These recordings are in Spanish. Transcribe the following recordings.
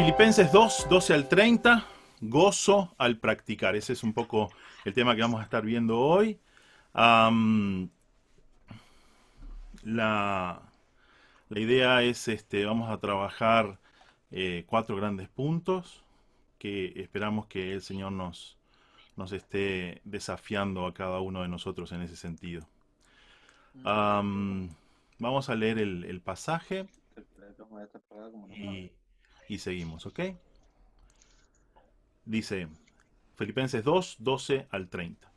Filipenses 2, 12 al 30, gozo al practicar. Ese es un poco el tema que vamos a estar viendo hoy. Am, la, la idea es, vamos a trabajar 4 grandes puntos que esperamos que el Señor nos esté desafiando a cada uno de nosotros en ese sentido. Am, Vamos a leer el pasaje y, y seguimos, ¿ok? Dice Filipenses 2, 12 al 30.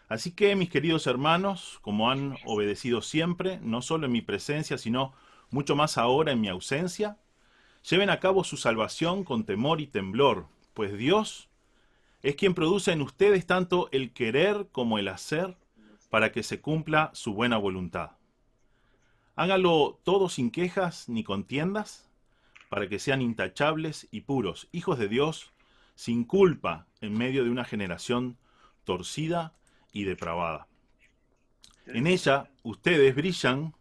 Así que, mis queridos hermanos, como han obedecido siempre, no solo en mi presencia, sino mucho más ahora en mi ausencia, lleven a cabo su salvación con temor y temblor, pues Dios es quien produce en ustedes tanto el querer como el hacer para que se cumpla su buena voluntad. Háganlo todo sin quejas ni contiendas, para que sean intachables y puros, hijos de Dios, sin culpa en medio de una generación torcida y depravada. En ella ustedes brillan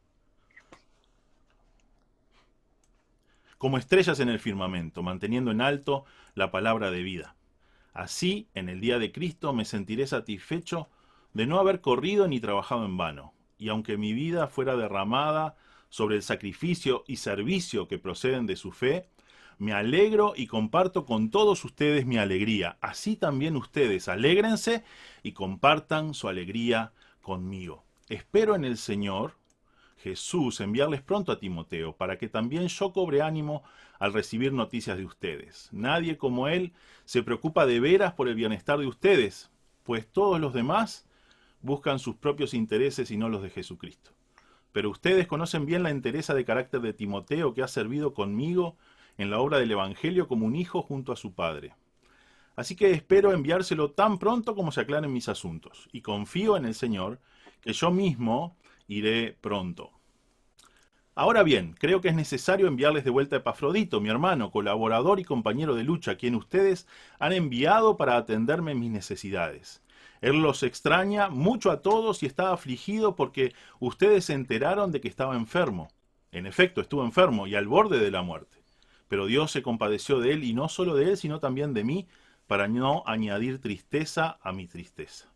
como estrellas en el firmamento, manteniendo en alto la palabra de vida. Así, en el día de Cristo me sentiré satisfecho de no haber corrido ni trabajado en vano. Y aunque mi vida fuera derramada sobre el sacrificio y servicio que proceden de su fe, me alegro y comparto con todos ustedes mi alegría. Así también ustedes alégrense y compartan su alegría conmigo. Espero en el Señor Jesús enviarles pronto a Timoteo, para que también yo cobre ánimo al recibir noticias de ustedes. Nadie como él se preocupa de veras por el bienestar de ustedes, pues todos los demás buscan sus propios intereses y no los de Jesucristo. Pero ustedes conocen bien la entereza de carácter de Timoteo, que ha servido conmigo en la obra del Evangelio como un hijo junto a su padre. Así que espero enviárselo tan pronto como se aclaren mis asuntos, y confío en el Señor que yo mismo iré pronto. Ahora bien, creo que es necesario enviarles de vuelta a Epafrodito, mi hermano, colaborador y compañero de lucha, quien ustedes han enviado para atenderme en mis necesidades. Él los extraña mucho a todos y está afligido porque ustedes se enteraron de que estaba enfermo. En efecto, estuvo enfermo y al borde de la muerte. Pero Dios se compadeció de él, y no solo de él, sino también de mí, para no añadir tristeza a mi tristeza.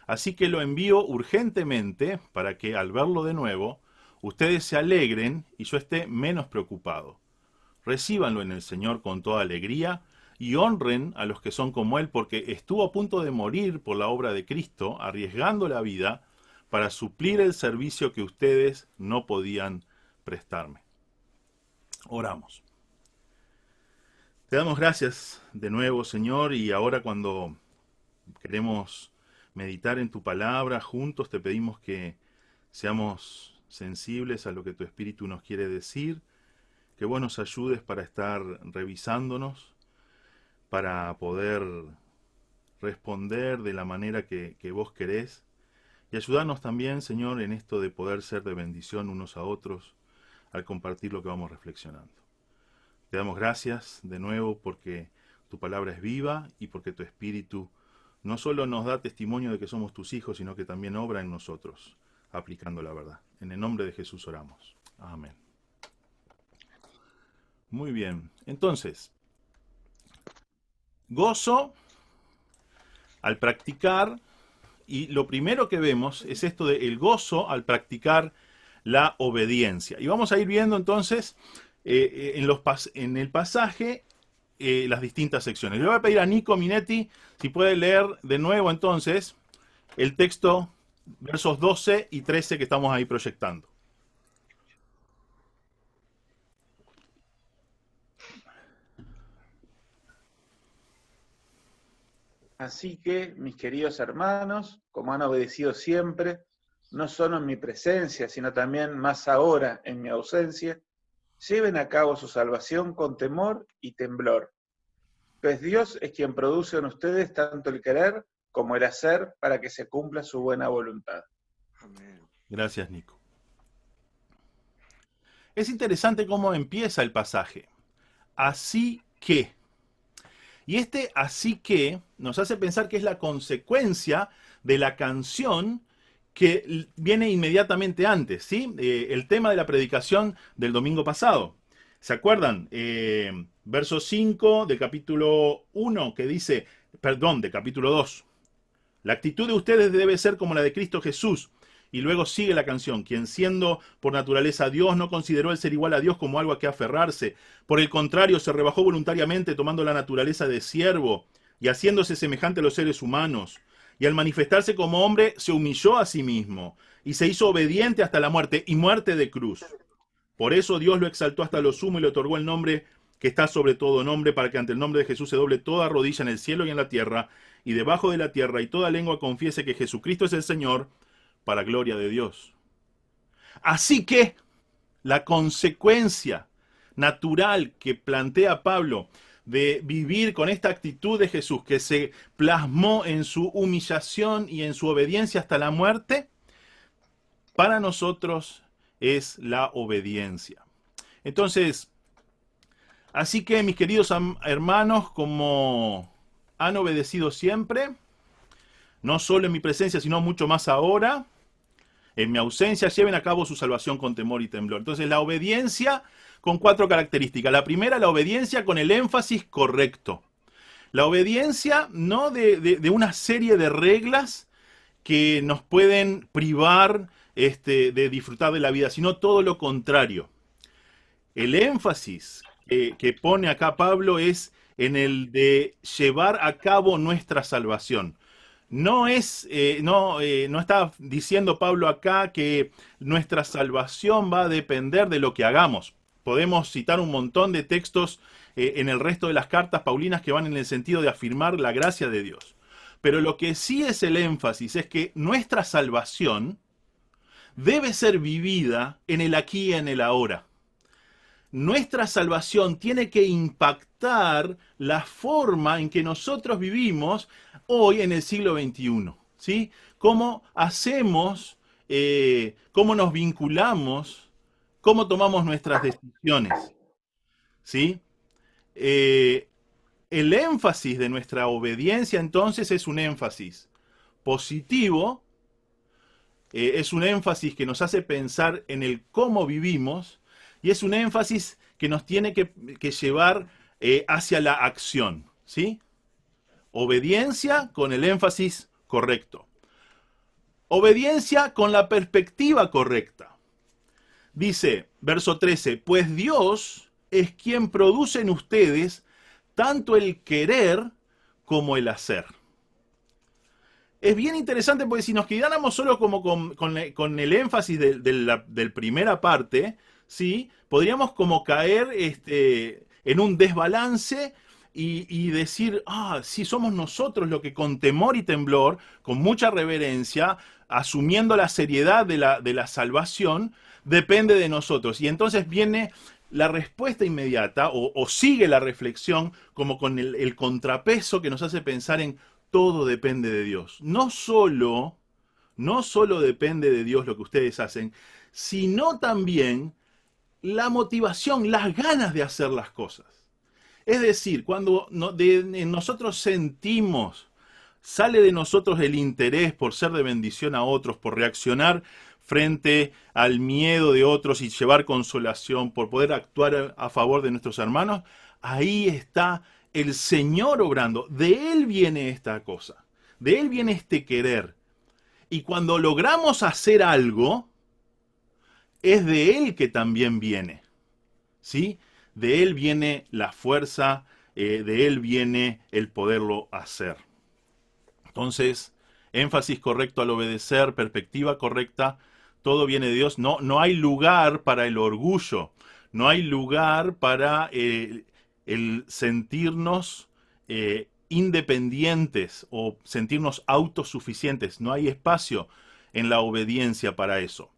Así que lo envío urgentemente para que, al verlo de nuevo, ustedes se alegren y yo esté menos preocupado. Recíbanlo en el Señor con toda alegría y honren a los que son como Él, porque estuvo a punto de morir por la obra de Cristo, arriesgando la vida para suplir el servicio que ustedes no podían prestarme. Oramos. Te damos gracias de nuevo, Señor, y ahora cuando queremos meditar en tu palabra juntos, te pedimos que seamos sensibles a lo que tu Espíritu nos quiere decir, que vos nos ayudes para estar revisándonos, para poder responder de la manera que vos querés, y ayudarnos también, Señor, en esto de poder ser de bendición unos a otros al compartir lo que vamos reflexionando. Te damos gracias de nuevo porque tu palabra es viva y porque tu Espíritu no solo nos da testimonio de que somos tus hijos, sino que también obra en nosotros, aplicando la verdad. En el nombre de Jesús oramos. Amén. Muy bien. Entonces, gozo al practicar, y lo primero que vemos es esto de el gozo al practicar la obediencia. Y vamos a ir viendo entonces en el pasaje las distintas secciones. Le voy a pedir a Nico Minetti si puede leer de nuevo entonces el texto, versos 12 y 13 que estamos ahí proyectando. Así que, mis queridos hermanos, como han obedecido siempre, no solo en mi presencia, sino también más ahora en mi ausencia, lleven a cabo su salvación con temor y temblor, pues Dios es quien produce en ustedes tanto el querer como el hacer para que se cumpla su buena voluntad. Amén. Gracias, Nico. Es interesante cómo empieza el pasaje. Así que. Y este así que nos hace pensar que es la consecuencia de la canción que viene inmediatamente antes, ¿sí? El tema de la predicación del domingo pasado. ¿Se acuerdan? Verso 5 del capítulo 1 que dice, perdón, de capítulo 2. La actitud de ustedes debe ser como la de Cristo Jesús. Y luego sigue la canción, quien siendo por naturaleza Dios no consideró el ser igual a Dios como algo a que aferrarse. Por el contrario, se rebajó voluntariamente tomando la naturaleza de siervo y haciéndose semejante a los seres humanos. Y al manifestarse como hombre, se humilló a sí mismo y se hizo obediente hasta la muerte y muerte de cruz. Por eso Dios lo exaltó hasta lo sumo y le otorgó el nombre que está sobre todo nombre, para que ante el nombre de Jesús se doble toda rodilla en el cielo y en la tierra y debajo de la tierra, y toda lengua confiese que Jesucristo es el Señor, para gloria de Dios. Así que la consecuencia natural que plantea Pablo de vivir con esta actitud de Jesús, que se plasmó en su humillación y en su obediencia hasta la muerte, para nosotros es la obediencia. Entonces, así que mis queridos hermanos, como han obedecido siempre, no solo en mi presencia, sino mucho más ahora, en mi ausencia, lleven a cabo su salvación con temor y temblor. Entonces, la obediencia con 4 características. La primera, la obediencia con el énfasis correcto. La obediencia no de una serie de reglas que nos pueden privar de disfrutar de la vida, sino todo lo contrario. El énfasis que pone acá Pablo es en el de llevar a cabo nuestra salvación. No está diciendo Pablo acá que nuestra salvación va a depender de lo que hagamos. Podemos citar un montón de textos en el resto de las cartas paulinas que van en el sentido de afirmar la gracia de Dios. Pero lo que sí es el énfasis es que nuestra salvación debe ser vivida en el aquí y en el ahora. Nuestra salvación tiene que impactar la forma en que nosotros vivimos hoy en el siglo XXI, ¿sí? Cómo hacemos, cómo nos vinculamos, cómo tomamos nuestras decisiones, ¿sí? El énfasis de nuestra obediencia entonces es un énfasis positivo, es un énfasis que nos hace pensar en el cómo vivimos, y es un énfasis que nos tiene que llevar hacia la acción, ¿sí? Obediencia con el énfasis correcto. Obediencia con la perspectiva correcta. Dice, verso 13, pues Dios es quien produce en ustedes tanto el querer como el hacer. Es bien interesante porque si nos quedáramos solo como con el énfasis de primera parte, ¿sí? Podríamos como caer en un desbalance y decir, sí, somos nosotros los que con temor y temblor, con mucha reverencia, asumiendo la seriedad de la salvación, depende de nosotros. Y entonces viene la respuesta inmediata o sigue la reflexión como con el contrapeso que nos hace pensar en todo depende de Dios. No solo depende de Dios lo que ustedes hacen, sino también la motivación, las ganas de hacer las cosas. Es decir, cuando nosotros sentimos, sale de nosotros el interés por ser de bendición a otros, por reaccionar frente al miedo de otros y llevar consolación, por poder actuar a favor de nuestros hermanos, ahí está el Señor obrando. De Él viene esta cosa, de Él viene este querer. Y cuando logramos hacer algo, es de Él que también viene, ¿sí? De Él viene la fuerza, de Él viene el poderlo hacer. Entonces, énfasis correcto al obedecer, perspectiva correcta, todo viene de Dios. No hay lugar para el orgullo, no hay lugar para el sentirnos independientes o sentirnos autosuficientes. No hay espacio en la obediencia para eso.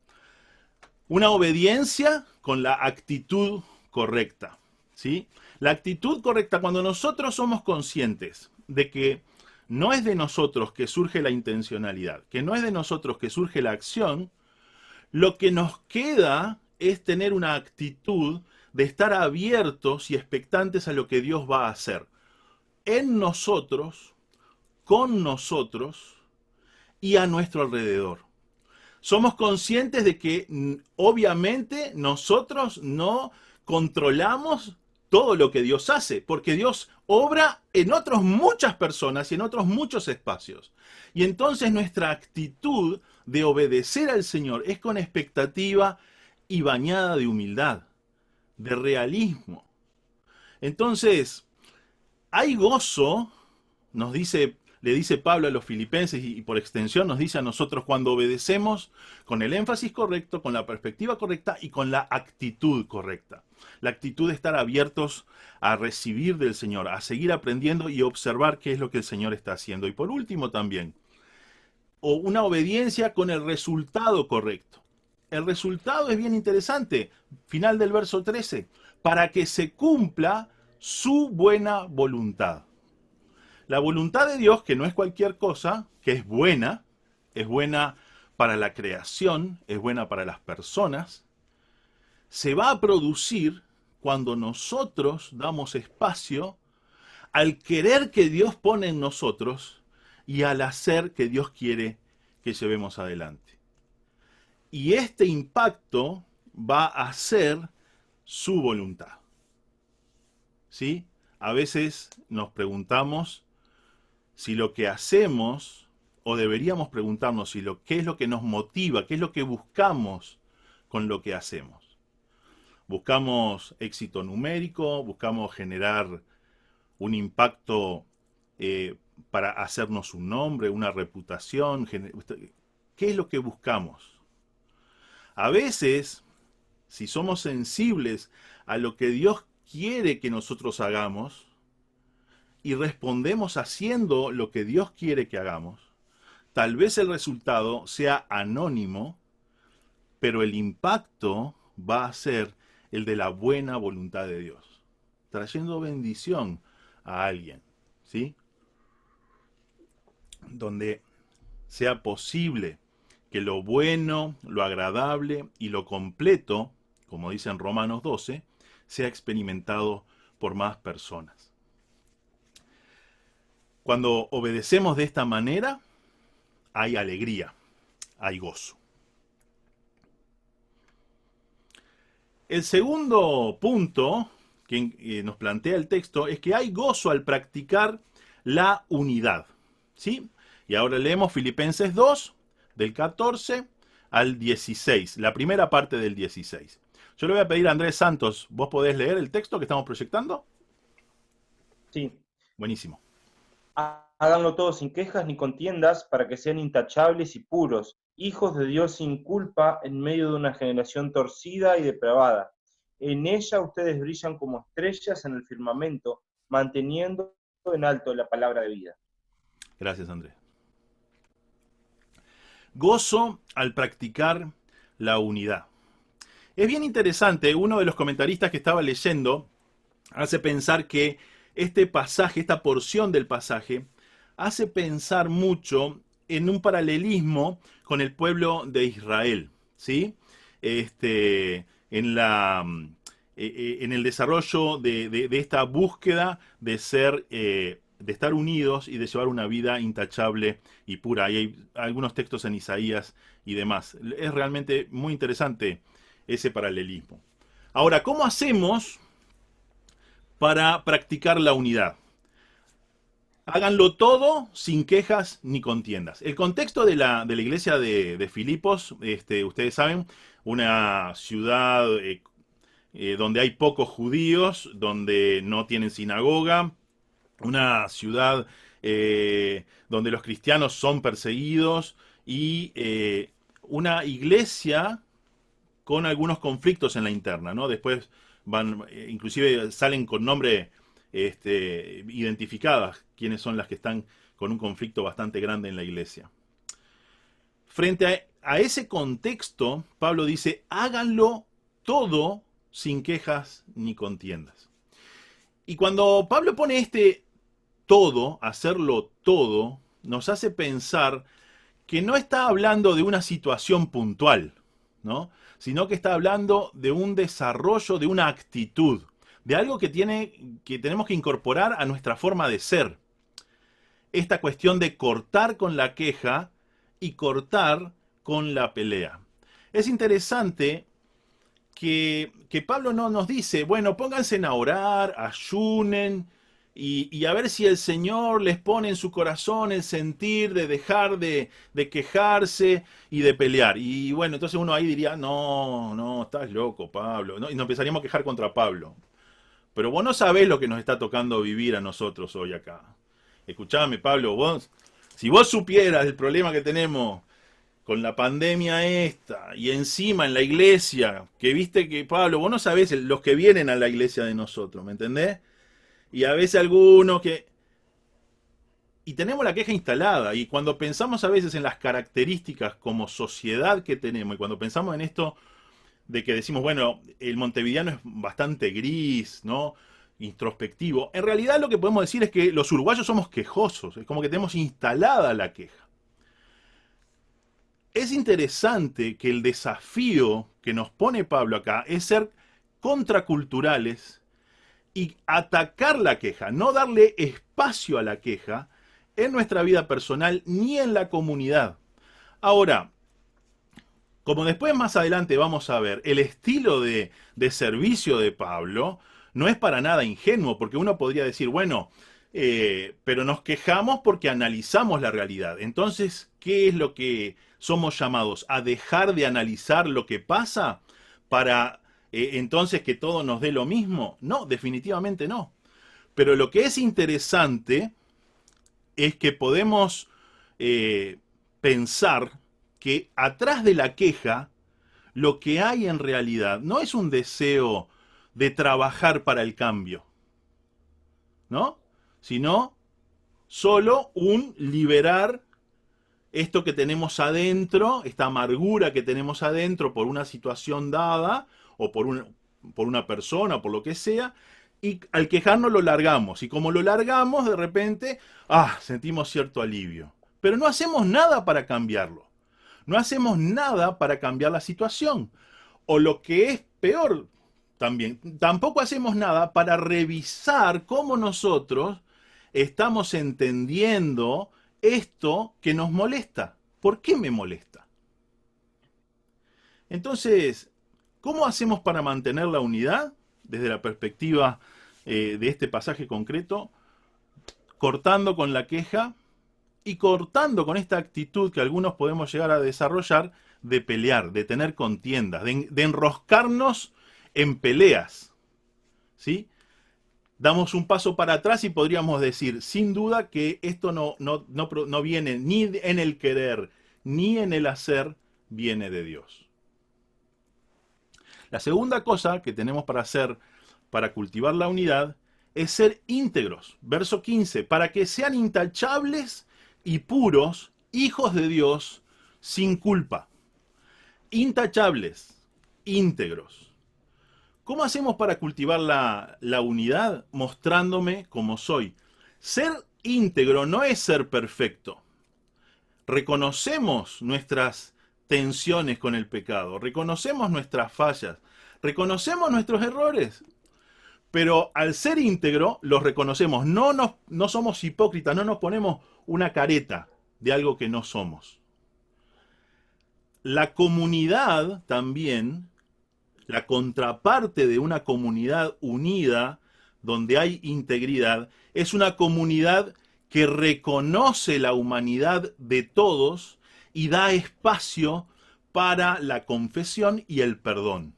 Una obediencia con la actitud correcta, ¿sí? La actitud correcta, cuando nosotros somos conscientes de que no es de nosotros que surge la intencionalidad, que no es de nosotros que surge la acción, lo que nos queda es tener una actitud de estar abiertos y expectantes a lo que Dios va a hacer en nosotros, con nosotros y a nuestro alrededor. Somos conscientes de que obviamente nosotros no controlamos todo lo que Dios hace, porque Dios obra en otras muchas personas y en otros muchos espacios. Y entonces nuestra actitud de obedecer al Señor es con expectativa y bañada de humildad, de realismo. Entonces, hay gozo, le dice Pablo a los filipenses y por extensión nos dice a nosotros cuando obedecemos con el énfasis correcto, con la perspectiva correcta y con la actitud correcta. La actitud de estar abiertos a recibir del Señor, a seguir aprendiendo y observar qué es lo que el Señor está haciendo. Y por último también, o una obediencia con el resultado correcto. El resultado es bien interesante. Final del verso 13. Para que se cumpla su buena voluntad. La voluntad de Dios, que no es cualquier cosa, que es buena para la creación, es buena para las personas, se va a producir cuando nosotros damos espacio al querer que Dios pone en nosotros y al hacer que Dios quiere que llevemos adelante. Y este impacto va a ser su voluntad. ¿Sí? A veces nos preguntamos si lo que hacemos, o deberíamos preguntarnos qué es lo que nos motiva, qué es lo que buscamos con lo que hacemos. Buscamos éxito numérico, buscamos generar un impacto para hacernos un nombre, una reputación. ¿Qué es lo que buscamos? A veces, si somos sensibles a lo que Dios quiere que nosotros hagamos y respondemos haciendo lo que Dios quiere que hagamos, tal vez el resultado sea anónimo, pero el impacto va a ser el de la buena voluntad de Dios, trayendo bendición a alguien, ¿sí? Donde sea posible que lo bueno, lo agradable y lo completo, como dice en Romanos 12, sea experimentado por más personas. Cuando obedecemos de esta manera, hay alegría, hay gozo. El segundo punto que nos plantea el texto es que hay gozo al practicar la unidad, ¿sí? Y ahora leemos Filipenses 2, del 14 al 16, la primera parte del 16. Yo le voy a pedir a Andrés Santos, ¿vos podés leer el texto que estamos proyectando? Sí. Buenísimo. Háganlo todo sin quejas ni contiendas, para que sean intachables y puros, hijos de Dios sin culpa en medio de una generación torcida y depravada. En ella ustedes brillan como estrellas en el firmamento, manteniendo en alto la palabra de vida. Gracias, Andrés. Gozo al practicar la unidad. Es bien interesante, uno de los comentaristas que estaba leyendo hace pensar que este pasaje, esta porción del pasaje, hace pensar mucho en un paralelismo con el pueblo de Israel, ¿sí? En el desarrollo de esta búsqueda de ser, de estar unidos y de llevar una vida intachable y pura. Y hay algunos textos en Isaías y demás. Es realmente muy interesante ese paralelismo. Ahora, ¿cómo hacemos para practicar la unidad? Háganlo todo sin quejas ni contiendas. El contexto de la iglesia de Filipos, ustedes saben, una ciudad donde hay pocos judíos, donde no tienen sinagoga, una ciudad donde los cristianos son perseguidos y una iglesia con algunos conflictos en la interna, ¿no? Después van, inclusive salen con nombre identificadas quiénes son las que están con un conflicto bastante grande en la iglesia. Frente a ese contexto, Pablo dice, háganlo todo sin quejas ni contiendas. Y cuando Pablo pone todo, hacerlo todo, nos hace pensar que no está hablando de una situación puntual, ¿no? Sino que está hablando de un desarrollo, de una actitud, de algo que tenemos que incorporar a nuestra forma de ser. Esta cuestión de cortar con la queja y cortar con la pelea. Es interesante que Pablo no nos dice, bueno, pónganse a orar, ayunen, y a ver si el Señor les pone en su corazón el sentir de dejar de quejarse y de pelear. Y bueno, entonces uno ahí diría, no, no, estás loco, Pablo, ¿no? Y nos empezaríamos a quejar contra Pablo. Pero vos no sabés lo que nos está tocando vivir a nosotros hoy acá. Escuchame, Pablo, si vos supieras el problema que tenemos con la pandemia esta, y encima en la iglesia, que viste que, Pablo, vos no sabés los que vienen a la iglesia de nosotros, ¿me entendés? Y a veces algunos que... Y tenemos la queja instalada, y cuando pensamos a veces en las características como sociedad que tenemos, y cuando pensamos en esto de que decimos, bueno, el montevideano es bastante gris, ¿no? Introspectivo, en realidad lo que podemos decir es que los uruguayos somos quejosos, es como que tenemos instalada la queja. Es interesante que el desafío que nos pone Pablo acá es ser contraculturales y atacar la queja, no darle espacio a la queja en nuestra vida personal ni en la comunidad. Ahora, como después más adelante vamos a ver, el estilo de servicio de Pablo no es para nada ingenuo, porque uno podría decir, bueno, pero nos quejamos porque analizamos la realidad. Entonces, ¿qué es lo que somos llamados? ¿A dejar de analizar lo que pasa para entonces que todo nos dé lo mismo? No, definitivamente no. Pero lo que es interesante es que podemos pensar que atrás de la queja lo que hay en realidad no es un deseo de trabajar para el cambio, ¿no? Sino solo un liberar esto que tenemos adentro, esta amargura que tenemos adentro por una situación dada o por una persona o por lo que sea, y al quejarnos lo largamos. Y como lo largamos, de repente, sentimos cierto alivio. Pero no hacemos nada para cambiarlo. No hacemos nada para cambiar la situación. O lo que es peor también, tampoco hacemos nada para revisar cómo nosotros estamos entendiendo esto que nos molesta. ¿Por qué me molesta? Entonces, ¿cómo hacemos para mantener la unidad desde la perspectiva de este pasaje concreto? Cortando con la queja y cortando con esta actitud que algunos podemos llegar a desarrollar de pelear, de tener contiendas, de enroscarnos en peleas. ¿Sí? Damos un paso para atrás y podríamos decir, sin duda, que esto no viene ni en el querer, ni en el hacer, viene de Dios. La segunda cosa que tenemos para hacer, para cultivar la unidad, es ser íntegros. Verso 15, para que sean intachables y puros, hijos de Dios, sin culpa. Intachables, íntegros. ¿Cómo hacemos para cultivar la unidad? Mostrándome como soy. Ser íntegro no es ser perfecto. Reconocemos nuestras tensiones con el pecado, reconocemos nuestras fallas, reconocemos nuestros errores. Pero al ser íntegro, los reconocemos. No somos hipócritas, no nos ponemos una careta de algo que no somos. La comunidad también, la contraparte de una comunidad unida, donde hay integridad, es una comunidad que reconoce la humanidad de todos y da espacio para la confesión y el perdón.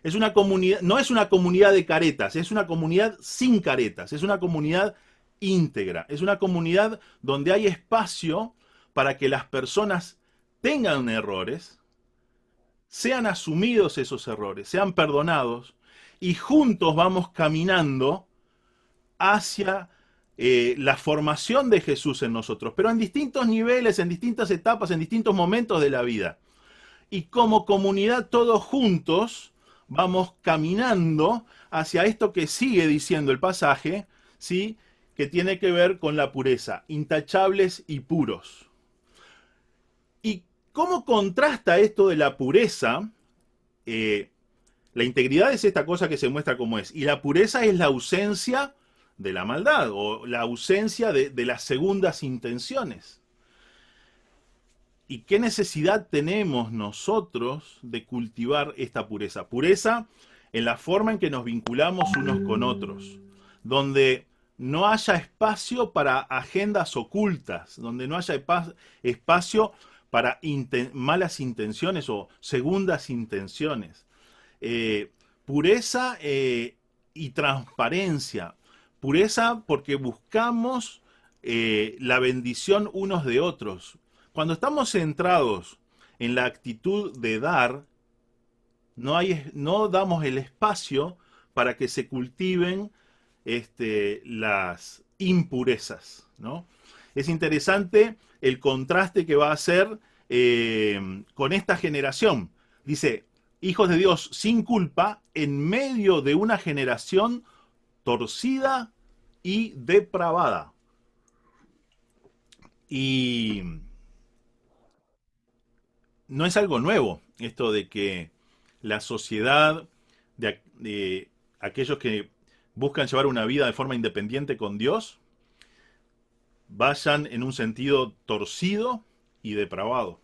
Es una comunidad, no es una comunidad de caretas, es una comunidad sin caretas, es una comunidad íntegra, es una comunidad donde hay espacio para que las personas tengan errores, sean asumidos esos errores, sean perdonados, y juntos vamos caminando hacia la formación de Jesús en nosotros, pero en distintos niveles, en distintas etapas, en distintos momentos de la vida. Y como comunidad todos juntos vamos caminando hacia esto que sigue diciendo el pasaje, ¿sí? Que tiene que ver con la pureza, intachables y puros. ¿Y cómo contrasta esto de la pureza? La integridad es esta cosa que se muestra como es, y la pureza es la ausencia de la maldad, o la ausencia de las segundas intenciones. ¿Y qué necesidad tenemos nosotros de cultivar esta pureza? Pureza en la forma en que nos vinculamos unos con otros, donde no haya espacio para agendas ocultas, donde no haya espacio para malas intenciones o segundas intenciones. Eh, Pureza y transparencia. Pureza porque buscamos la bendición unos de otros. Cuando estamos centrados en la actitud de dar, no damos el espacio para que se cultiven las impurezas, ¿no? Es interesante el contraste que va a hacer con esta generación. Dice, hijos de Dios sin culpa en medio de una generación torcida y depravada. Y no es algo nuevo esto de que la sociedad de aquellos que buscan llevar una vida de forma independiente con Dios vayan en un sentido torcido y depravado.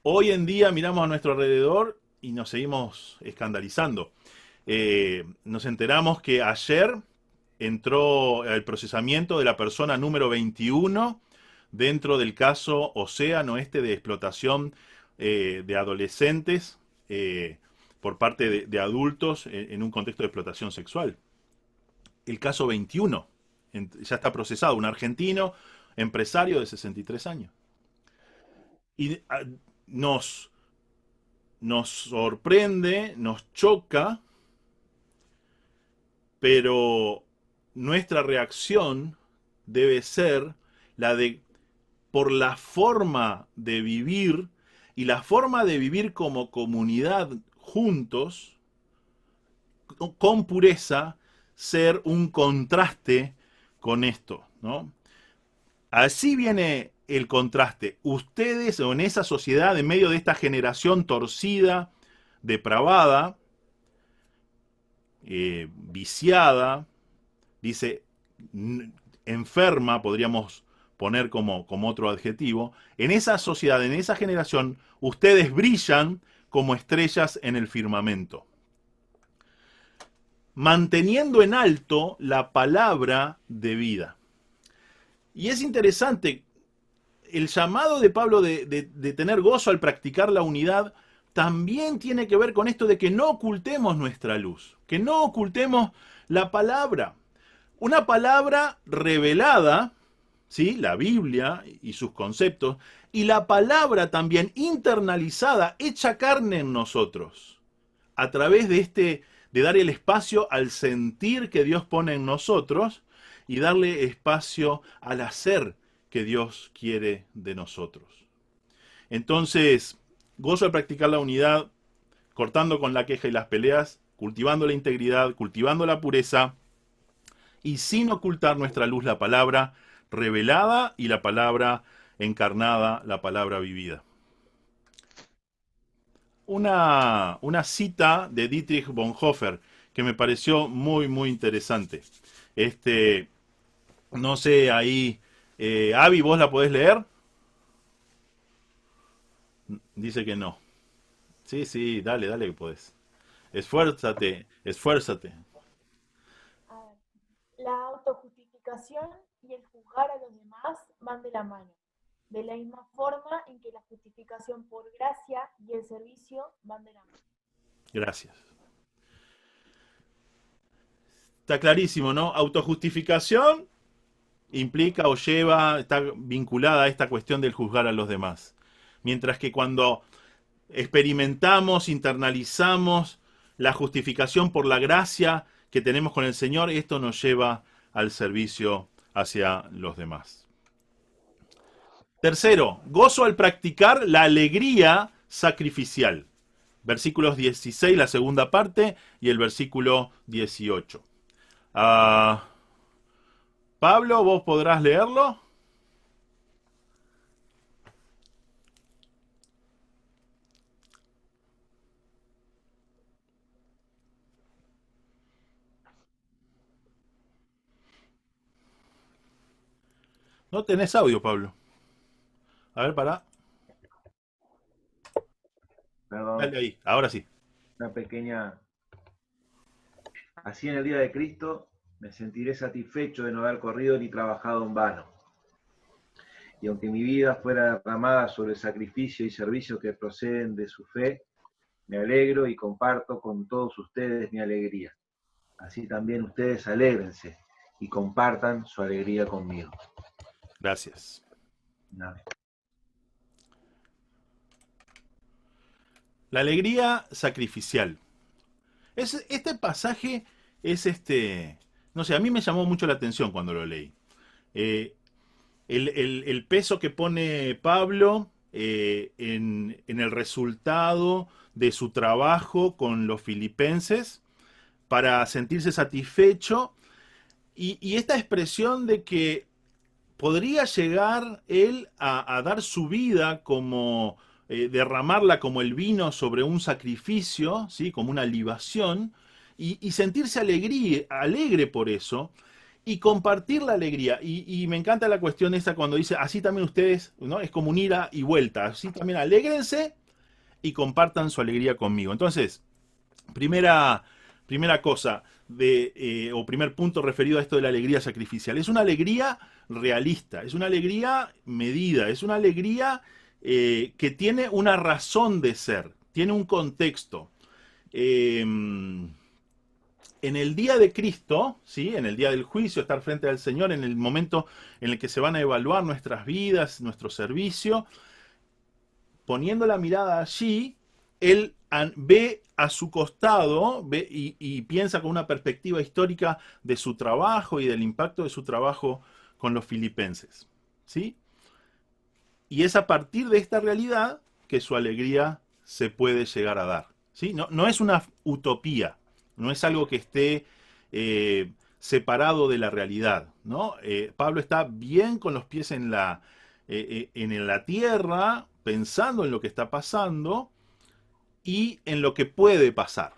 Hoy en día miramos a nuestro alrededor y nos seguimos escandalizando. Nos enteramos que ayer entró el procesamiento de la persona número 21 dentro del caso Océano de explotación de adolescentes por parte de adultos en un contexto de explotación sexual. El caso 21 ya está procesado, un argentino empresario de 63 años. Y nos sorprende, nos choca, pero nuestra reacción debe ser la de, por la forma de vivir y la forma de vivir como comunidad juntos, con pureza, ser un contraste con esto, ¿no? Así viene el contraste. Ustedes, o en esa sociedad, en medio de esta generación torcida, depravada, viciada, dice, enferma, podríamos poner como otro adjetivo, en esa sociedad, en esa generación, ustedes brillan como estrellas en el firmamento, manteniendo en alto la palabra de vida. Y es interesante, el llamado de Pablo de tener gozo al practicar la unidad también tiene que ver con esto de que no ocultemos nuestra luz, que no ocultemos la palabra. Una palabra revelada, ¿sí? La Biblia y sus conceptos, y la palabra también internalizada, hecha carne en nosotros, a través de dar el espacio al sentir que Dios pone en nosotros y darle espacio al hacer que Dios quiere de nosotros. Entonces, gozo de practicar la unidad, cortando con la queja y las peleas, cultivando la integridad, cultivando la pureza, y sin ocultar nuestra luz, la palabra revelada y la palabra encarnada, la palabra vivida. Una cita de Dietrich Bonhoeffer que me pareció muy, muy interesante. No sé, ahí, Avi, ¿vos la podés leer? Dice que no. Sí, sí, dale, dale que podés. Esfuérzate, esfuérzate. A ver, la autojustificación y el juzgar a los demás van de la mano, de la misma forma en que la justificación por gracia y el servicio van de la mano. Gracias. Está clarísimo, ¿no? Autojustificación implica o lleva, está vinculada a esta cuestión del juzgar a los demás. Mientras que cuando experimentamos, internalizamos la justificación por la gracia que tenemos con el Señor, esto nos lleva al servicio hacia los demás. Tercero, gozo al practicar la alegría sacrificial. Versículos 16, la segunda parte, y el versículo 18. Pablo, ¿vos podrás leerlo? No tenés audio, Pablo. A ver, pará. Perdón, Dale ahí, ahora sí. una pequeña... Así en el día de Cristo me sentiré satisfecho de no haber corrido ni trabajado en vano. Y aunque mi vida fuera derramada sobre el sacrificio y servicio que proceden de su fe, me alegro y comparto con todos ustedes mi alegría. Así también ustedes alégrense y compartan su alegría conmigo. Gracias. Nada. La alegría sacrificial. Este pasaje es no sé, a mí me llamó mucho la atención cuando lo leí. Eh, el peso que pone Pablo en el resultado de su trabajo con los filipenses para sentirse satisfecho y esta expresión de que podría llegar él a dar su vida como derramarla como el vino sobre un sacrificio, ¿sí? Como una libación, y sentirse alegre por eso, y compartir la alegría. Y me encanta la cuestión esa cuando dice, así también ustedes, ¿no? Es como un ida y vuelta, así también alégrense y compartan su alegría conmigo. Entonces, primera, primera cosa, o primer punto referido a esto de la alegría sacrificial. Es una alegría realista, es una alegría medida, es una alegría que tiene una razón de ser, tiene un contexto. En el día de Cristo, ¿sí? En el día del juicio, estar frente al Señor, en el momento en el que se van a evaluar nuestras vidas, nuestro servicio, poniendo la mirada allí, él ve a su costado y piensa con una perspectiva histórica de su trabajo y del impacto de su trabajo con los filipenses. ¿Sí? Y es a partir de esta realidad que su alegría se puede llegar a dar. ¿Sí? No es una utopía, no es algo que esté separado de la realidad. ¿No? Pablo está bien con los pies en la tierra, pensando en lo que está pasando y en lo que puede pasar.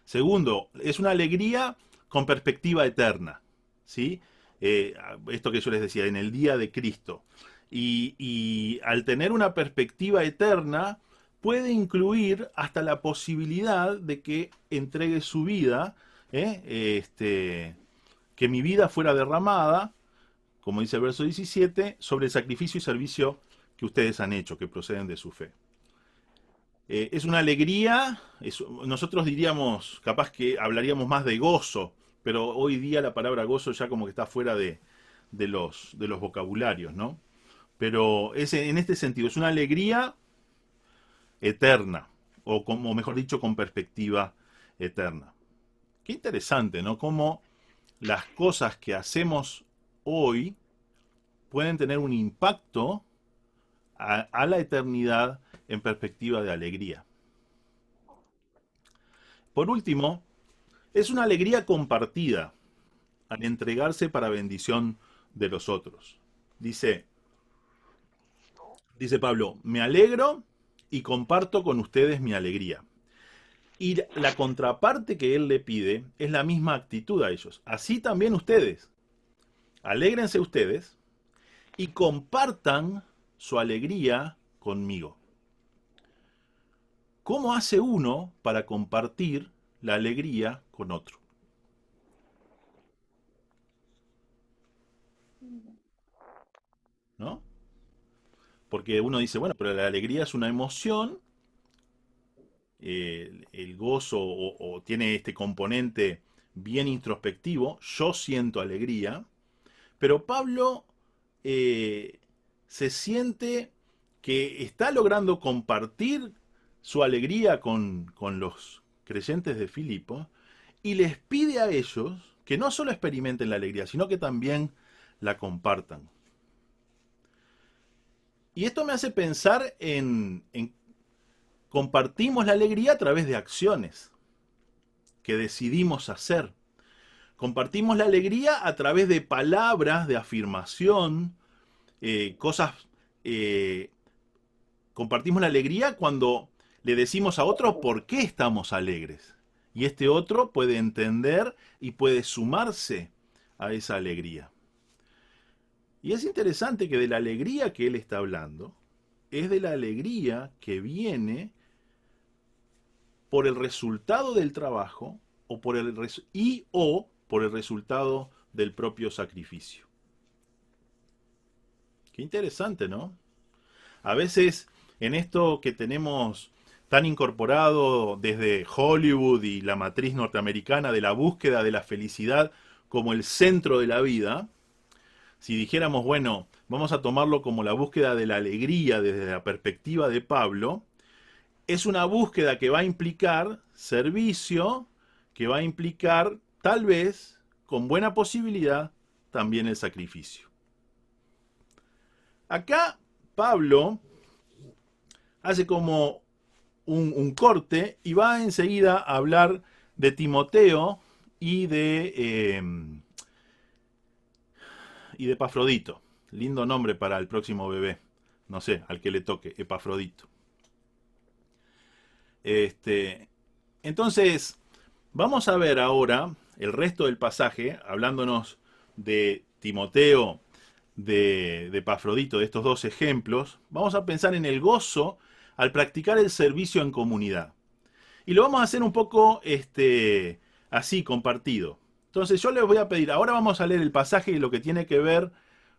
Segundo, es una alegría con perspectiva eterna. ¿Sí? Esto que yo les decía, en el día de Cristo. Y al tener una perspectiva eterna, puede incluir hasta la posibilidad de que entregue su vida, que mi vida fuera derramada, como dice el verso 17, sobre el sacrificio y servicio que ustedes han hecho, que proceden de su fe. Es una alegría, nosotros diríamos, capaz que hablaríamos más de gozo, pero hoy día la palabra gozo ya como que está fuera de los vocabularios, ¿no? Pero en este sentido, es una alegría eterna, o como mejor dicho, con perspectiva eterna. Qué interesante, ¿no? Cómo las cosas que hacemos hoy pueden tener un impacto a la eternidad en perspectiva de alegría. Por último, es una alegría compartida al entregarse para bendición de los otros. Dice Pablo, me alegro y comparto con ustedes mi alegría. Y la contraparte que él le pide es la misma actitud a ellos. Así también ustedes. Alégrense ustedes y compartan su alegría conmigo. ¿Cómo hace uno para compartir la alegría con otro? ¿No? Porque uno dice, bueno, pero la alegría es una emoción, el gozo o tiene este componente bien introspectivo, yo siento alegría, pero Pablo se siente que está logrando compartir su alegría con los creyentes de Filipo y les pide a ellos que no solo experimenten la alegría, sino que también la compartan. Y esto me hace pensar en compartimos la alegría a través de acciones que decidimos hacer. Compartimos la alegría a través de palabras de afirmación, cosas. Compartimos la alegría cuando le decimos a otro por qué estamos alegres. Y este otro puede entender y puede sumarse a esa alegría. Y es interesante que de la alegría que él está hablando, es de la alegría que viene por el resultado del trabajo o por el resultado del propio sacrificio. Qué interesante, ¿no? A veces en esto que tenemos tan incorporado desde Hollywood y la matriz norteamericana de la búsqueda de la felicidad como el centro de la vida, si dijéramos, bueno, vamos a tomarlo como la búsqueda de la alegría desde la perspectiva de Pablo, es una búsqueda que va a implicar servicio, que va a implicar, tal vez, con buena posibilidad, también el sacrificio. Acá Pablo hace como un corte y va enseguida a hablar de Timoteo y de Epafrodito. Lindo nombre para el próximo bebé. No sé, al que le toque, Epafrodito. Entonces, vamos a ver ahora el resto del pasaje, hablándonos de Timoteo, de Epafrodito, de estos dos ejemplos. Vamos a pensar en el gozo al practicar el servicio en comunidad. Y lo vamos a hacer un poco así, compartido. Entonces yo les voy a pedir, ahora vamos a leer el pasaje y lo que tiene que ver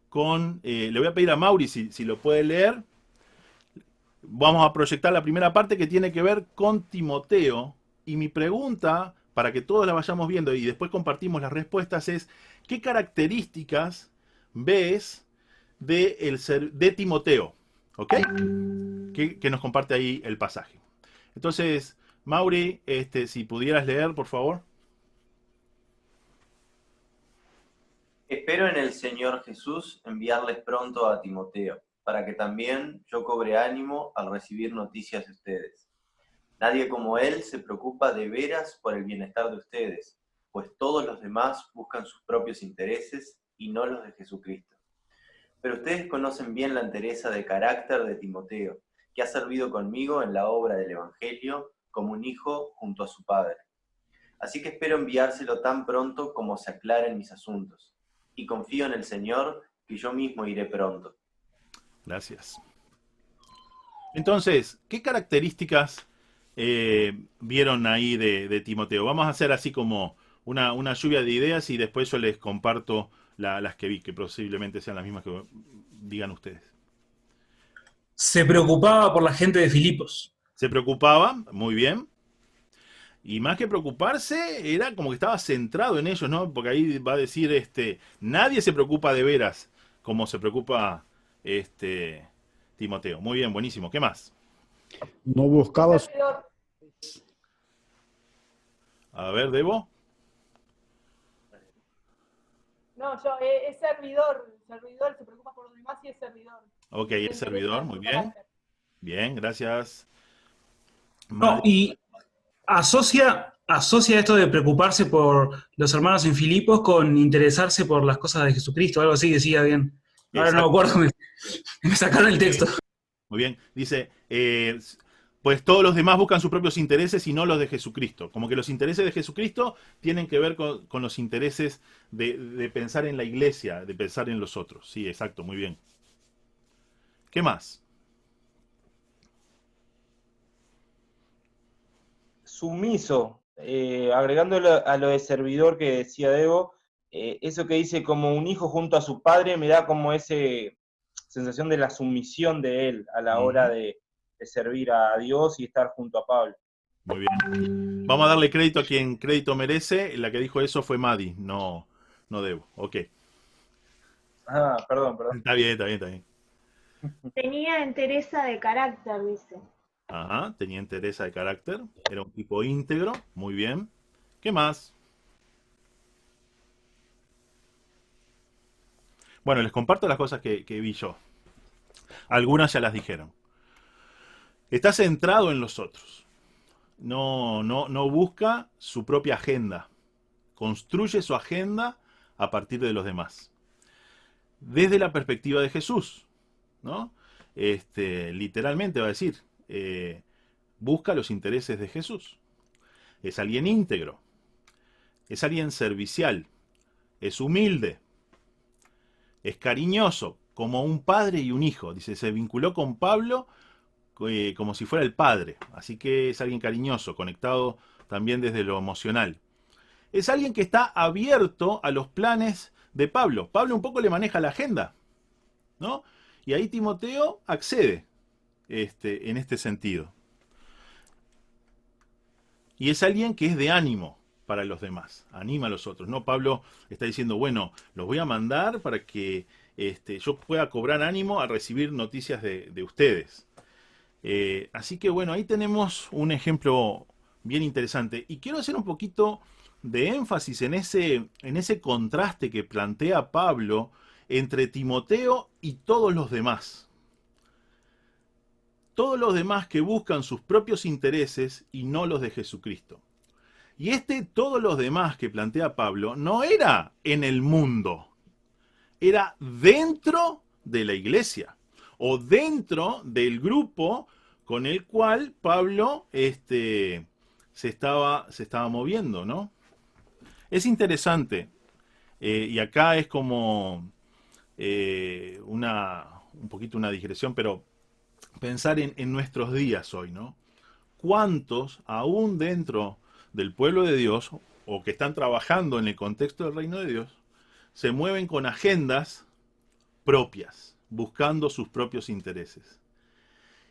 con, le voy a pedir a Mauri si lo puede leer. Vamos a proyectar la primera parte que tiene que ver con Timoteo. Y mi pregunta, para que todos la vayamos viendo y después compartimos las respuestas, es ¿qué características ves de Timoteo? ¿Ok? Que nos comparte ahí el pasaje. Entonces, Mauri, si pudieras leer, por favor. Espero en el Señor Jesús enviarles pronto a Timoteo, para que también yo cobre ánimo al recibir noticias de ustedes. Nadie como él se preocupa de veras por el bienestar de ustedes, pues todos los demás buscan sus propios intereses y no los de Jesucristo. Pero ustedes conocen bien la entereza de carácter de Timoteo, que ha servido conmigo en la obra del Evangelio como un hijo junto a su padre. Así que espero enviárselo tan pronto como se aclaren mis asuntos, y confío en el Señor que yo mismo iré pronto. Gracias. Entonces, ¿qué características vieron ahí de Timoteo? Vamos a hacer así como una lluvia de ideas y después yo les comparto las que vi, que posiblemente sean las mismas que digan ustedes. Se preocupaba por la gente de Filipos. Se preocupaba, muy bien. Y más que preocuparse, era como que estaba centrado en ellos, ¿no? Porque ahí va a decir, nadie se preocupa de veras como se preocupa Timoteo. Muy bien, buenísimo. ¿Qué más? No buscaba su... A ver, Debo. No, es servidor, se preocupa por los demás y es servidor. Ok, es servidor, muy bien. Bien, gracias. No, y asocia esto de preocuparse por los hermanos en Filipos con interesarse por las cosas de Jesucristo, algo así decía bien. Ahora no me acuerdo, me sacaron el texto. Muy bien, dice, pues todos los demás buscan sus propios intereses y no los de Jesucristo. Como que los intereses de Jesucristo tienen que ver con los intereses de pensar en la iglesia, de pensar en los otros. Sí, exacto, muy bien. ¿Qué más? Sumiso, agregándolo a lo de servidor que decía Debo, eso que dice como un hijo junto a su padre me da como esa sensación de la sumisión de él a la hora de servir a Dios y estar junto a Pablo. Muy bien. Vamos a darle crédito a quien crédito merece. La que dijo eso fue Madi, no Debo. Ok. Ah, perdón. Está bien. Tenía entereza de carácter, dice. Ajá, tenía entereza de carácter. Era un tipo íntegro. Muy bien. ¿Qué más? Bueno, les comparto las cosas que vi yo. Algunas ya las dijeron. Está centrado en los otros. No busca su propia agenda. Construye su agenda a partir de los demás. Desde la perspectiva de Jesús, ¿no? Literalmente va a decir, busca los intereses de Jesús. Es alguien íntegro. Es alguien servicial. Es humilde. Es cariñoso. como un padre y un hijo. Dice, se vinculó con Pablo como si fuera el padre. Así que es alguien cariñoso, conectado también desde lo emocional. Es alguien que está abierto a los planes de Pablo. Pablo un poco le maneja la agenda, ¿no? Y ahí Timoteo accede en este sentido. Y es alguien que es de ánimo para los demás, anima a los otros, ¿no? Pablo está diciendo, bueno, los voy a mandar para que yo pueda cobrar ánimo a recibir noticias de ustedes. Así que bueno, ahí tenemos un ejemplo bien interesante. Y quiero hacer un poquito de énfasis en ese contraste que plantea Pablo entre Timoteo y todos los demás. Todos los demás que buscan sus propios intereses y no los de Jesucristo. Y todos los demás que plantea Pablo, no era en el mundo, era dentro de la iglesia o dentro del grupo con el cual Pablo se estaba moviendo, ¿no? Es interesante, y acá es como un poquito una digresión, pero pensar en nuestros días hoy, ¿no? ¿Cuántos, aún dentro del pueblo de Dios, o que están trabajando en el contexto del reino de Dios, se mueven con agendas propias, buscando sus propios intereses?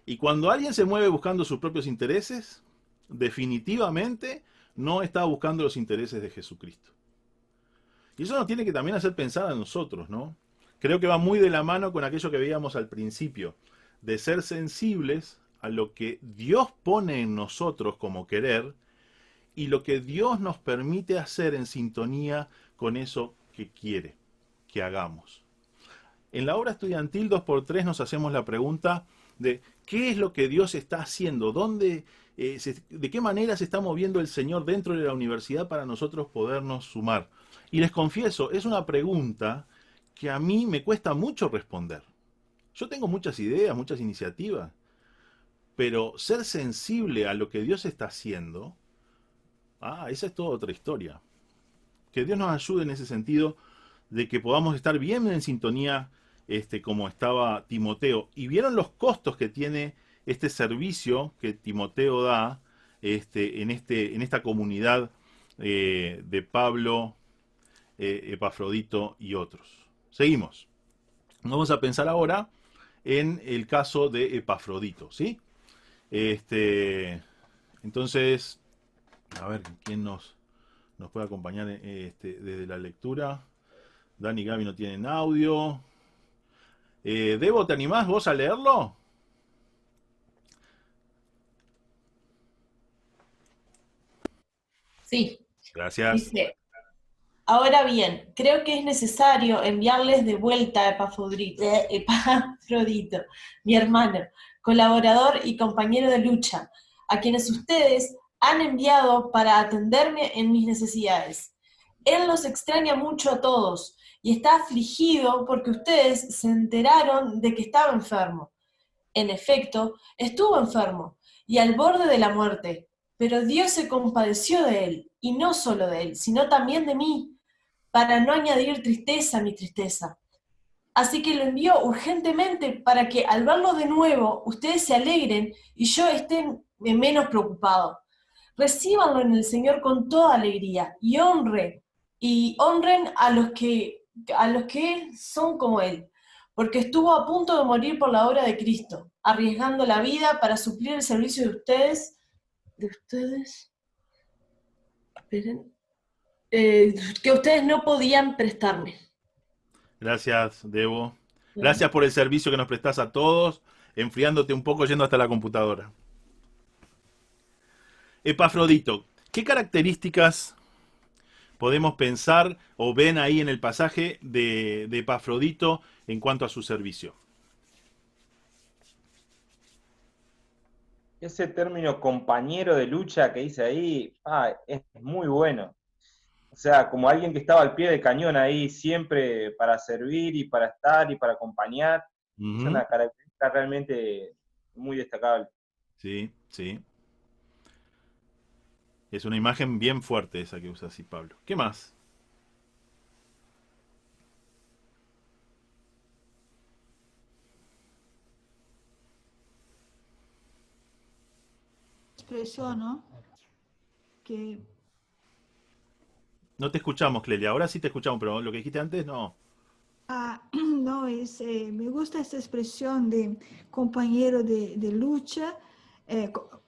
Y cuando alguien se mueve buscando sus propios intereses, definitivamente no está buscando los intereses de Jesucristo. Y eso nos tiene que también hacer pensar a nosotros, ¿no? Creo que va muy de la mano con aquello que veíamos al principio, de ser sensibles a lo que Dios pone en nosotros como querer y lo que Dios nos permite hacer en sintonía con eso que quiere que hagamos. En la obra estudiantil 2x3 nos hacemos la pregunta de qué es lo que Dios está haciendo, de qué manera se está moviendo el Señor dentro de la universidad para nosotros podernos sumar. Y les confieso, es una pregunta que a mí me cuesta mucho responder. Yo tengo muchas ideas, muchas iniciativas, pero ser sensible a lo que Dios está haciendo, esa es toda otra historia. Que Dios nos ayude en ese sentido de que podamos estar bien en sintonía como estaba Timoteo. Y vieron los costos que tiene este servicio que Timoteo da en esta comunidad de Pablo, Epafrodito y otros. Seguimos. Vamos a pensar ahora en el caso de Epafrodito, ¿sí? Entonces, a ver, ¿quién nos puede acompañar desde la lectura? Dani y Gaby no tienen audio. Debo, ¿te animás vos a leerlo? Sí, Gracias. dice, ahora bien, creo que es necesario enviarles de vuelta a Epafrodito, mi hermano, colaborador y compañero de lucha, a quienes ustedes han enviado para atenderme en mis necesidades. Él los extraña mucho a todos y está afligido porque ustedes se enteraron de que estaba enfermo. En efecto, estuvo enfermo y al borde de la muerte, pero Dios se compadeció de él, y no solo de él, sino también de mí, para no añadir tristeza a mi tristeza. Así que lo envío urgentemente para que al verlo de nuevo ustedes se alegren y yo esté menos preocupado. Recíbanlo en el Señor con toda alegría y honren a los que son como Él, porque estuvo a punto de morir por la obra de Cristo, arriesgando la vida para suplir el servicio de ustedes, esperen, que ustedes no podían prestarme. Gracias, Debo. Gracias por el servicio que nos prestás a todos, enfriándote un poco yendo hasta la computadora. Epafrodito, ¿qué características podemos pensar o ven ahí en el pasaje de Epafrodito en cuanto a su servicio? Ese término compañero de lucha que dice ahí, es muy bueno. O sea, como alguien que estaba al pie del cañón ahí, siempre para servir y para estar y para acompañar. Es una característica realmente muy destacable. Sí, sí. Es una imagen bien fuerte esa que usa así Pablo. ¿Qué más? expresión, ¿no? Que No te escuchamos, Clelia. Ahora sí te escuchamos, pero lo que dijiste antes, no. no, me gusta esta expresión de compañero de lucha,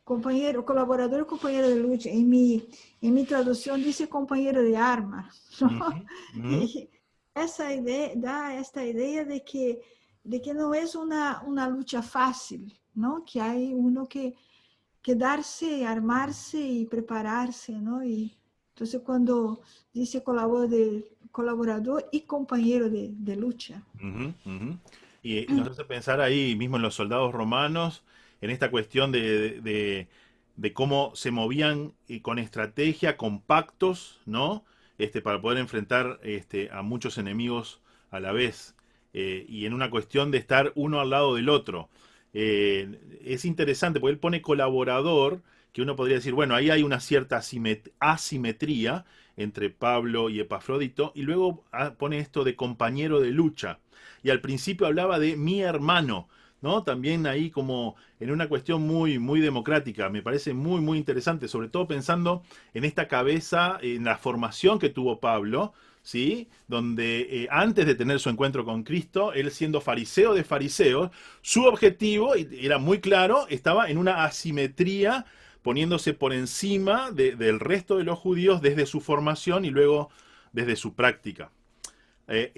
compañero, colaborador, compañero de lucha. En mi traducción dice compañero de arma, ¿no? Y esa idea, da esta idea de que no es una lucha fácil, ¿no? Que hay uno que darse, armarse y prepararse, ¿no? Y entonces cuando dice colaborador y compañero de lucha. Y nos hace pensar ahí mismo en los soldados romanos, en esta cuestión de cómo se movían con estrategia, con pactos, ¿no? Para poder enfrentar a muchos enemigos a la vez. Y en una cuestión de estar uno al lado del otro. Es interesante porque él pone colaborador, que uno podría decir, bueno, ahí hay una cierta asimetría entre Pablo y Epafrodito, y luego pone esto de compañero de lucha. Y al principio hablaba de mi hermano, ¿no? También ahí como en una cuestión muy, muy democrática. Me parece muy, muy interesante, sobre todo pensando en esta cabeza, en la formación que tuvo Pablo, ¿sí? Donde antes de tener su encuentro con Cristo, él siendo fariseo de fariseos, su objetivo, y era muy claro, estaba en una asimetría, poniéndose por encima del resto de los judíos desde su formación y luego desde su práctica.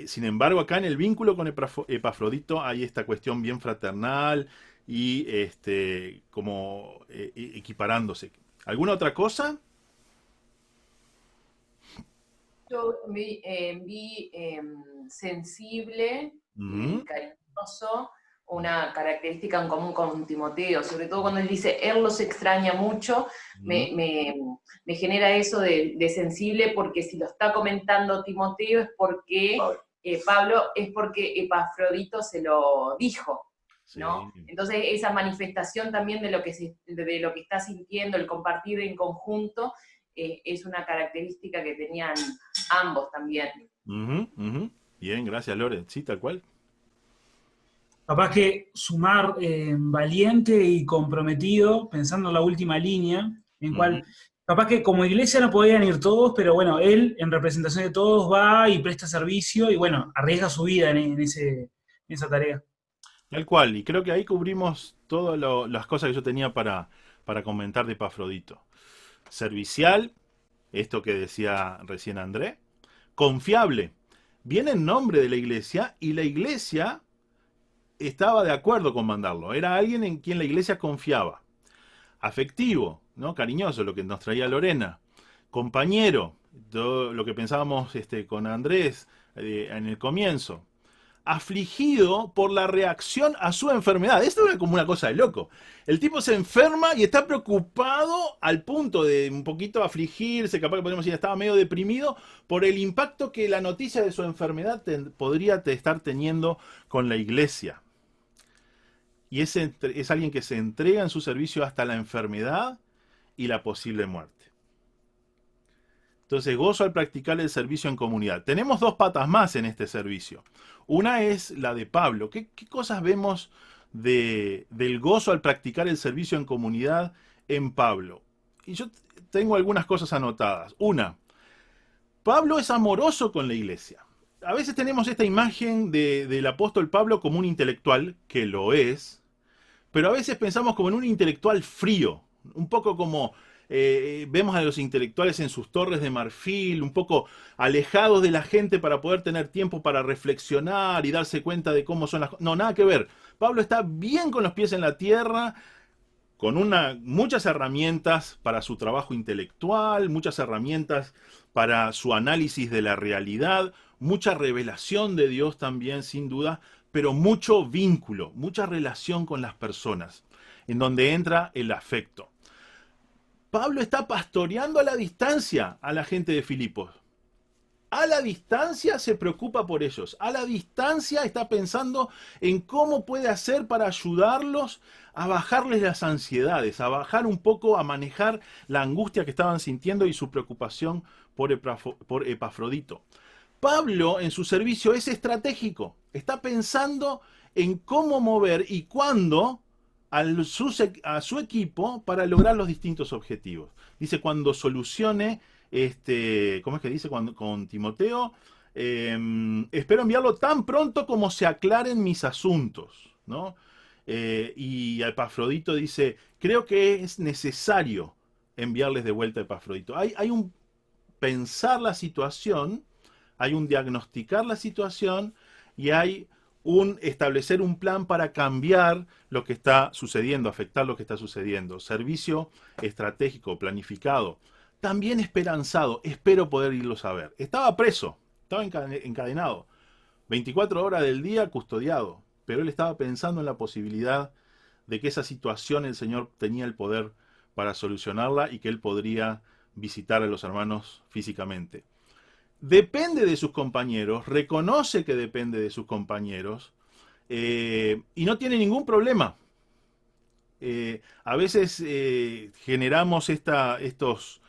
Sin embargo, acá en el vínculo con Epafrodito hay esta cuestión bien fraternal y como equiparándose. ¿Alguna otra cosa? Yo vi sensible, cariñoso, una característica en común con Timoteo, sobre todo cuando él dice, él los extraña mucho, me genera eso de sensible, porque si lo está comentando Timoteo es porque Pablo, es porque Epafrodito se lo dijo, ¿no? Sí. Entonces esa manifestación también de lo que está sintiendo, el compartir en conjunto, es una característica que tenían ambos también. Bien, gracias, Lore. Sí, tal cual. Capaz que sumar valiente y comprometido, pensando en la última línea, en cual capaz que como iglesia no podían ir todos, pero bueno, él en representación de todos va y presta servicio y bueno, arriesga su vida en esa tarea. Tal cual, y creo que ahí cubrimos todas las cosas que yo tenía para comentar de Epafrodito. Servicial, esto que decía recién André, confiable, viene en nombre de la iglesia y la iglesia estaba de acuerdo con mandarlo, era alguien en quien la iglesia confiaba. Afectivo, ¿no? Cariñoso, lo que nos traía Lorena. Compañero, todo lo que pensábamos con Andrés en el comienzo. Afligido por la reacción a su enfermedad. Esto era como una cosa de loco. El tipo se enferma y está preocupado al punto de un poquito afligirse, capaz que podemos decir estaba medio deprimido por el impacto que la noticia de su enfermedad podría estar teniendo con la iglesia. Y es alguien que se entrega en su servicio hasta la enfermedad y la posible muerte. Entonces, gozo al practicar el servicio en comunidad. Tenemos dos patas más en este servicio. Una es la de Pablo. ¿Qué cosas vemos del gozo al practicar el servicio en comunidad en Pablo? Y yo tengo algunas cosas anotadas. Una, Pablo es amoroso con la iglesia. A veces tenemos esta imagen del apóstol Pablo como un intelectual, que lo es, pero a veces pensamos como en un intelectual frío, un poco como vemos a los intelectuales en sus torres de marfil, un poco alejados de la gente para poder tener tiempo para reflexionar y darse cuenta de cómo son las cosas. No, nada que ver. Pablo está bien con los pies en la tierra, con muchas herramientas para su trabajo intelectual, muchas herramientas para su análisis de la realidad, mucha revelación de Dios también, sin duda, pero mucho vínculo, mucha relación con las personas, en donde entra el afecto. Pablo está pastoreando a la distancia a la gente de Filipos. A la distancia se preocupa por ellos. A la distancia está pensando en cómo puede hacer para ayudarlos a bajarles las ansiedades, a bajar un poco, a manejar la angustia que estaban sintiendo y su preocupación por Epafrodito. Pablo en su servicio es estratégico. Está pensando en cómo mover y cuándo a su equipo para lograr los distintos objetivos. Dice, cuando solucione, ¿cómo es que dice? Con Timoteo, espero enviarlo tan pronto como se aclaren mis asuntos, ¿no? Y Epafrodito dice, creo que es necesario enviarles de vuelta a Epafrodito. Hay un pensar la situación, hay un diagnosticar la situación y hay un establecer un plan para cambiar lo que está sucediendo, afectar lo que está sucediendo. Servicio estratégico, planificado, también esperanzado, espero poder irlos a ver. Estaba preso, estaba encadenado, 24 horas del día custodiado, pero él estaba pensando en la posibilidad de que esa situación el Señor tenía el poder para solucionarla y que él podría visitar a los hermanos físicamente. Depende de sus compañeros, reconoce que depende de sus compañeros y no tiene ningún problema. A veces generamos estos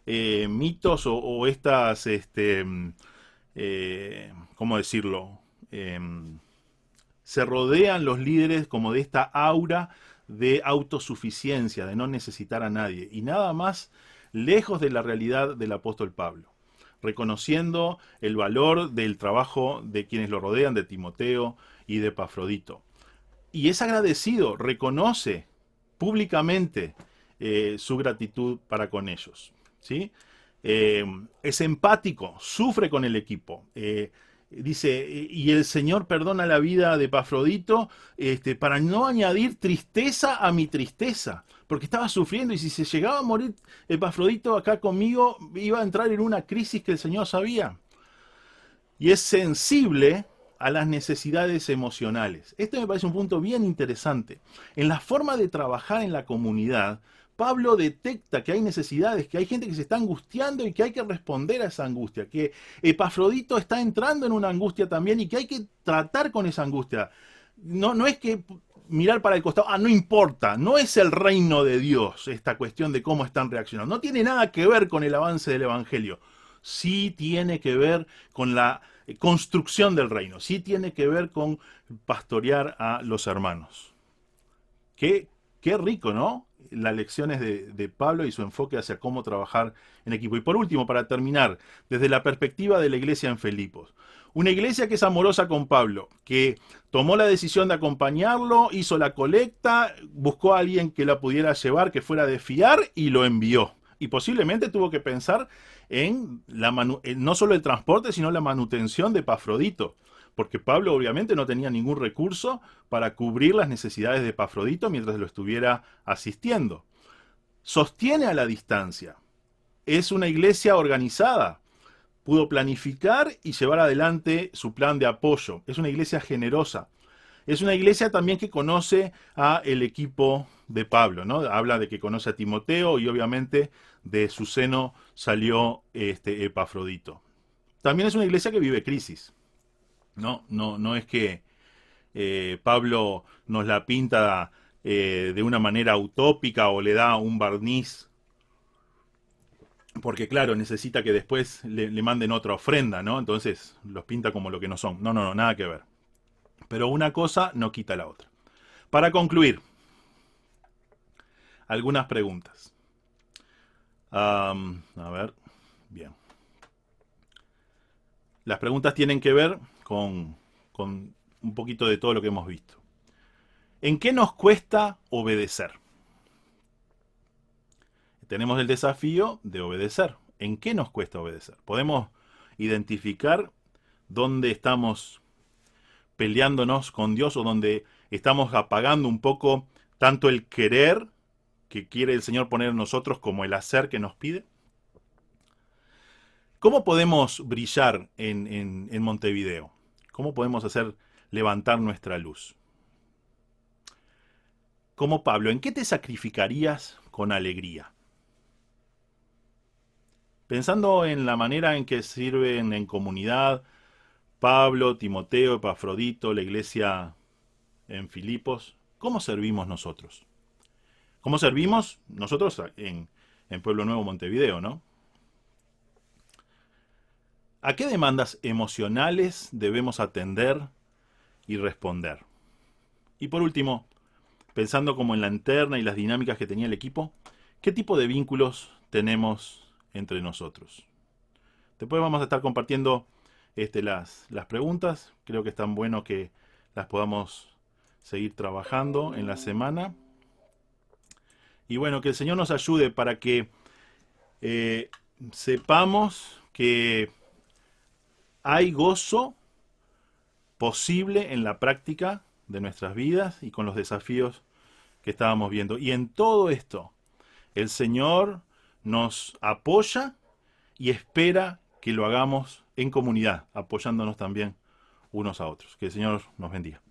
mitos o estas, ¿cómo decirlo? Se rodean los líderes como de esta aura de autosuficiencia, de no necesitar a nadie. Y nada más lejos de la realidad del apóstol Pablo, reconociendo el valor del trabajo de quienes lo rodean, de Timoteo y de Epafrodito. Y es agradecido, reconoce públicamente su gratitud para con ellos, ¿sí? Es empático, sufre con el equipo. Dice, y el Señor perdona la vida de Epafrodito para no añadir tristeza a mi tristeza, porque estaba sufriendo y si se llegaba a morir Epafrodito acá conmigo, iba a entrar en una crisis que el Señor sabía. Y es sensible a las necesidades emocionales. Este me parece un punto bien interesante. En la forma de trabajar en la comunidad, Pablo detecta que hay necesidades, que hay gente que se está angustiando y que hay que responder a esa angustia, que Epafrodito está entrando en una angustia también y que hay que tratar con esa angustia. No es que mirar para el costado, no importa, no es el reino de Dios esta cuestión de cómo están reaccionando, no tiene nada que ver con el avance del Evangelio, sí tiene que ver con la construcción del reino, sí tiene que ver con pastorear a los hermanos. Qué rico, ¿no? Las lecciones de Pablo y su enfoque hacia cómo trabajar en equipo. Y por último, para terminar, desde la perspectiva de la iglesia en Filipos. Una iglesia que es amorosa con Pablo, que tomó la decisión de acompañarlo, hizo la colecta, buscó a alguien que la pudiera llevar, que fuera de fiar y lo envió. Y posiblemente tuvo que pensar en no solo el transporte, sino la manutención de Epafrodito. Porque Pablo obviamente no tenía ningún recurso para cubrir las necesidades de Epafrodito mientras lo estuviera asistiendo. Sostiene a la distancia. Es una iglesia organizada. Pudo planificar y llevar adelante su plan de apoyo. Es una iglesia generosa. Es una iglesia también que conoce a el equipo de Pablo, ¿no? Habla de que conoce a Timoteo y obviamente de su seno salió Epafrodito. También es una iglesia que vive crisis. No es que Pablo nos la pinta de una manera utópica o le da un barniz, porque claro, necesita que después le manden otra ofrenda, ¿no? Entonces los pinta como lo que no son. No, nada que ver. Pero una cosa no quita la otra. Para concluir, algunas preguntas. A ver, bien. Las preguntas tienen que ver con un poquito de todo lo que hemos visto. ¿En qué nos cuesta obedecer? Tenemos el desafío de obedecer. ¿En qué nos cuesta obedecer? Podemos identificar dónde estamos peleándonos con Dios o donde estamos apagando un poco tanto el querer que quiere el Señor poner en nosotros como el hacer que nos pide. ¿Cómo podemos brillar en Montevideo? ¿Cómo podemos hacer levantar nuestra luz? Como Pablo, ¿en qué te sacrificarías con alegría? Pensando en la manera en que sirven en comunidad Pablo, Timoteo, Epafrodito, la iglesia en Filipos, ¿cómo servimos nosotros? ¿Cómo servimos nosotros en Pueblo Nuevo, Montevideo, no? ¿A qué demandas emocionales debemos atender y responder? Y por último, pensando como en la interna y las dinámicas que tenía el equipo, ¿qué tipo de vínculos tenemos entre nosotros? Después vamos a estar compartiendo las preguntas. Creo que es tan bueno que las podamos seguir trabajando en la semana. Y bueno, que el Señor nos ayude para que sepamos que hay gozo posible en la práctica de nuestras vidas y con los desafíos que estábamos viendo. Y en todo esto, el Señor nos apoya y espera que lo hagamos en comunidad, apoyándonos también unos a otros. Que el Señor nos bendiga.